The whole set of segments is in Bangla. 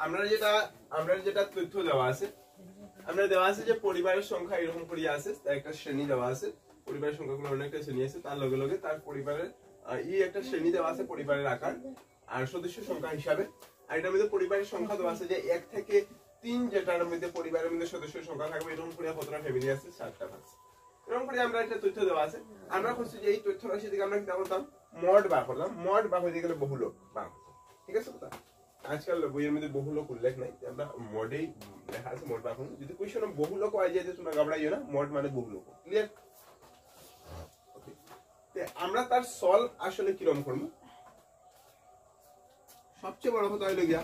আমরা যেটা তথ্য দেওয়া আছে, আমরা দেওয়া আছে যে পরিবারের সংখ্যা এরকম করে আছে, তার একটা শ্রেণী দেওয়া আছে, পরিবারের সংখ্যাগুলো অনেকটা শ্রেণী আছে, তার লগে লগে তার পরিবারের একটা শ্রেণী দেওয়া আছে পরিবারের আকার আর সদস্য সংখ্যা হিসাবে। আর এটার মধ্যে পরিবারের সংখ্যা দেওয়া আছে যে 1 থেকে 3, যেটার মধ্যে পরিবারের মধ্যে সদস্যের সংখ্যা থাকবে এরকম করে কতটা ফ্যামিলি আছে, 7টা আছে। এরকম করে আমরা একটা তথ্য দেওয়া আছে। আমরা করছি যে এই তথ্য রাশি থেকে আমরা কি করতাম, মড বার করলাম। মড বার হয়ে গেলে বহুলক বার করতাম। ঠিক আছে কথা? আজকাল বইয়ের মধ্যে বহুলক উল্লেখ নাই, আমরা মডেই লেখা আছে মড বার করুন। যদি কোয়েশ্চন বহুলক হয় যায় তোমরা ঘাবড়াইও না, মড মানে বহুলক। ক্লিয়ার? ওকে, আমরা তার সলভ আসলে কিরকম করব? সবচেয়ে বড় কথা হইল গিয়া,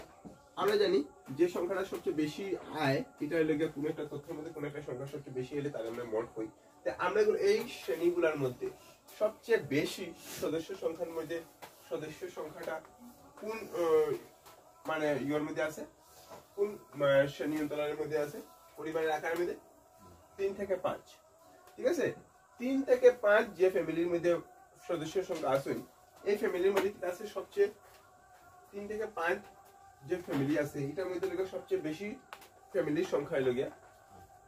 আমরা জানি যে সংখ্যাটা সবচেয়ে বেশি আয় এটা হইল গিয়া কোন একটা তথ্যের মধ্যে কোন একটা সংখ্যা সবচেয়ে বেশি এলে তার আমরা মড করি। আমরা এই শ্রেণীগুলোর মধ্যে সবচেয়ে বেশি সদস্য সংখ্যার মধ্যে সদস্য সংখ্যাটা কোন মানে ইয়ের মধ্যে আছে, কোন শ্রেণী অন্তরালের মধ্যে আছে, পরিবারের আকারের মধ্যে 3 থেকে 5। ঠিক আছে? 3 থেকে 5 যে ফ্যামিলির মধ্যে সদস্য সংখ্যা আছে, এই ফ্যামিলির মধ্যে কি আছে সবচেয়ে 3 থেকে 5 যে ফ্যামিলি আছে এটার মধ্যে সবচেয়ে বেশি ফ্যামিলির সংখ্যা হলো গিয়া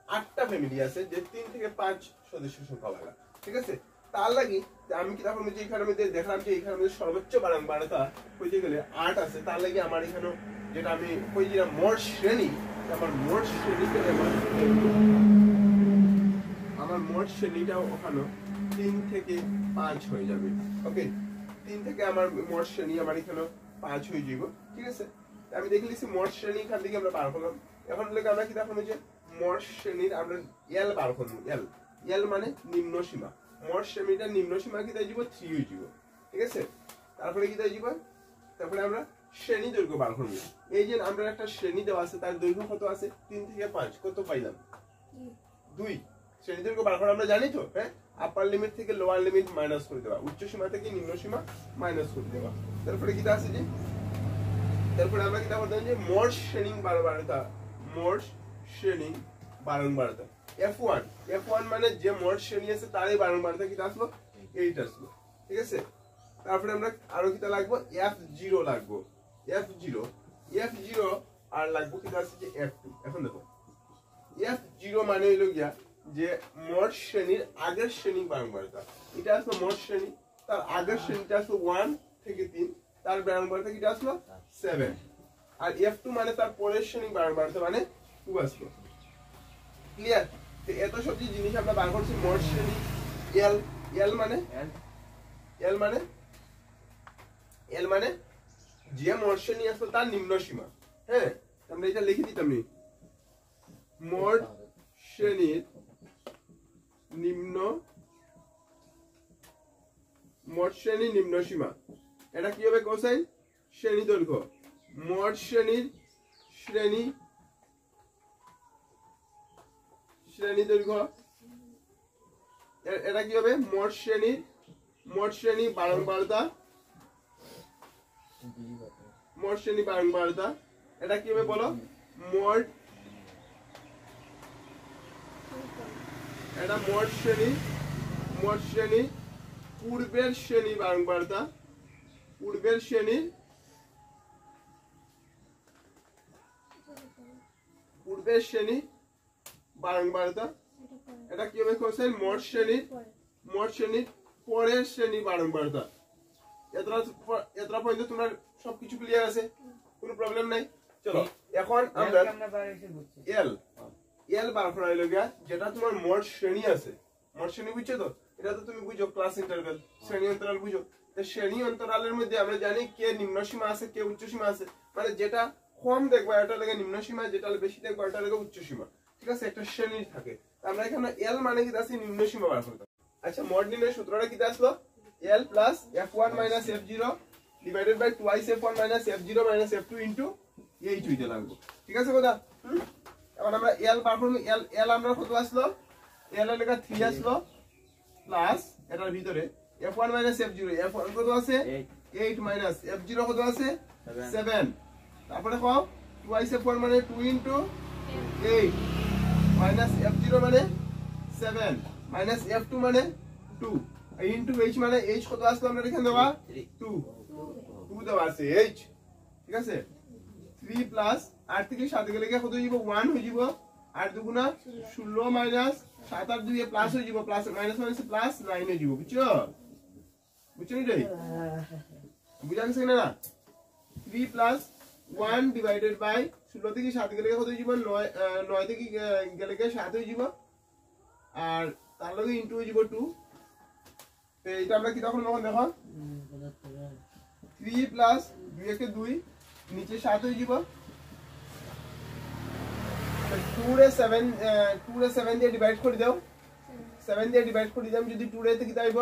8টা ফ্যামিলি আছে যে 3 থেকে 5 সদস্য সংখ্যা লাগা। ঠিক আছে? তার লাগি আমি কি তখন যে এখানের মধ্যে দেখলাম যে এখানের মধ্যে সর্বোচ্চ বারংবারতা হইতে গেলে 8 আছে, তার লাগি আমার এখানে যেটা আমি কই যে মোট শ্রেণী, আমার মোট শ্রেণীতে আমার মোট শ্রেণীটাও ওখানে 3 থেকে 5 হয়ে যাবে। ওকে, 3 থেকে আমার মোট শ্রেণী আমার এখানে 5 হয়ে যাব। ঠিক আছে? আমি দেখে লিখছি মোট শ্রেণী এখান থেকে আমরা বার করলাম। এখন লোক আমরা কি দেখুন যে মোট শ্রেণীর আমরা এল বার করব। এল মানে নিম্ন সীমা। মোট শ্রেণীটা নিম্ন সীমা কি তাই যাব 3 হয়ে যাব। ঠিক আছে? তারপরে কি তাই যাব, তারপরে আমরা শ্রেণী দৈর্ঘ্য বার করব। এই যে আমরা একটা শ্রেণী দেওয়া আছে তার দৈর্ঘ্য কত আছে, 3 থেকে 5 কত পাইলাম 2। শ্রেণী দৈর্ঘ্য বার করা আমরা জানি তো, হ্যাঁ? আপার লিমিট থেকে লোয়ার লিমিট মাইনাস করে দেওয়া, উচ্চ সীমা থেকে নিম্ন সীমা মাইনাস করে দেওয়া। তারপরে কি আছে যে তারপরে আমরা কি করতে যে মোট শ্রেণী বারংবারতা, মোট শ্রেণী বারংবারতা F1 মানে যে মোট শ্রেণী আছে তারই বারংবারতা কি আসলো 8 আসলো। ঠিক আছে? তারপরে আমরা আরো কি লাগবে F0 লাগবে, F0 আর লাগবে কি আছে যে F2। এখন দেখো F0 মানে হইল গিয়া যে মোট শ্রেণীর আগের শ্রেণী বারংবারতা, এটা আসলো মোট শ্রেণী, তার আগের শ্রেণীটা আসলো 1 থেকে 3, তার বারংবারতা কি আসলো 7। আর F2 মানে তার পরের শ্রেণী বারংবারতা মানে 2 আসলো। ক্লিয়ার? তো এত সব জিনিস আমরা বার করছি। মোট শ্রেণী এল মানে যে মোট শ্রেণী আসলো তার নিম্ন সীমা। হ্যাঁ, আমরা এটা লিখে দিতাম নি, মোট শ্রেণীর নিম্ন সীমা। এটা কি হবে কোসাইন? শ্রেণী দৈর্ঘ্য। মোট শ্রেণীর শ্রেণী দৈর্ঘ্য, এটা কি হবে মোট শ্রেণী বারংবারতা, মোট শ্রেণী বারংবারতা। এটা কি হবে বলো? এটা মোট শ্রেণী পূর্বের শ্রেণী বারংবারতা, পূর্বের শ্রেণী বারংবারতা। এটা কি হবে কোশ্চেন? মোট শ্রেণীর পরের শ্রেণী বারংবারতা। এতটা পর্যন্ত তোমার সবকিছু ক্লিয়ার আছে, কোনো প্রবলেম নাই। চলো এখন আমরা এল বার করা হইল গিয়া যেটা তোমার মোট শ্রেণী আছে। মোট শ্রেণী বুঝছো তো? এটা তো তুমি বুঝো ক্লাস ইন্টারভ্যাল, শ্রেণী অন্তরাল বুঝো। তো শ্রেণী অন্তরালের মধ্যে আমরা জানি কে নিম্ন সীমা আছে কে উচ্চ সীমা আছে, মানে যেটা কম দেখবা এটা লাগে নিম্ন সীমা, যেটা বেশি দেখবা এটা লাগে উচ্চ সীমা। ঠিক আছে? একটা শ্রেণী থাকে। আমরা এখানে এল মানে কি আছে নিম্ন সীমা বার করতাম। আচ্ছা, মোট নির্ণয়ের সূত্রটা কি আসলো? L plus F1 minus F0 divided by twice F1 minus F0 minus F2 into H হইতে লাগবে। ঠিক আছে কথা? এখন আমরা L বার করব। L আমরা কত আসলো? L এর লেখা 3 আসলো প্লাস এটার ভিতরে F1 minus F0, F1 কত আছে 8 minus F0 কত আছে 7। তারপরে কও twice F1 মানে 2 into 8 minus F0 মানে 7 minus F2 মানে 2 into H মানে H কত আসলো আমরা এখানে দেওয়া 2 দেওয়া আছে H। ঠিক আছে? 3 প্লাস 8 থেকে 7 গেলে কত হয়ে যাব 1 হয়ে যাব 8 দুগুণা 16 মাইনাস 7 আর 2 এ প্লাস হয়ে যাব প্লাস মাইনাস মাইনাস প্লাস 9 হয়ে যাব বুঝছো বুঝছো নি রে বুঝান সে না 3 প্লাস 1 ডিভাইডেড বাই 16 থেকে 7 গেলে কত হয়ে যাব 9 থেকে গেলে 7 হয়ে যাব আর তার লগে ইনটু হয়ে যাব 2 তো এটা আমরা কি তখন দেখো 3 প্লাস 2 কে 2 নিচে 7 হয়ে যাব 2 রে 7 দিয়ে ডিভাইড করে দাও 7 দিয়ে ডিভাইড করে দিলাম যদি 2 রে থেকে যাইব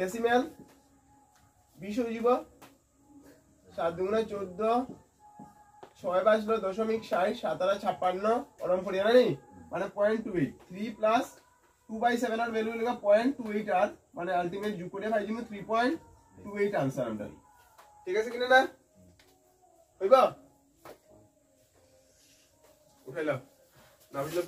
ডেসিমাল 20 হয়ে যাব 7 দুগুণা 14 6 বাজলো 0.60 7 আর 56 ওরম করি না নি মানে 0.28 3 প্লাস 2/7 আর ভ্যালু লাগা 0.28 আর মানে আলটিমেট যোগ করে পাই দিমু 3.28 आंसर আমরা ঠিক আছে কিনা না হইবা উঠাইলাম না বুঝলে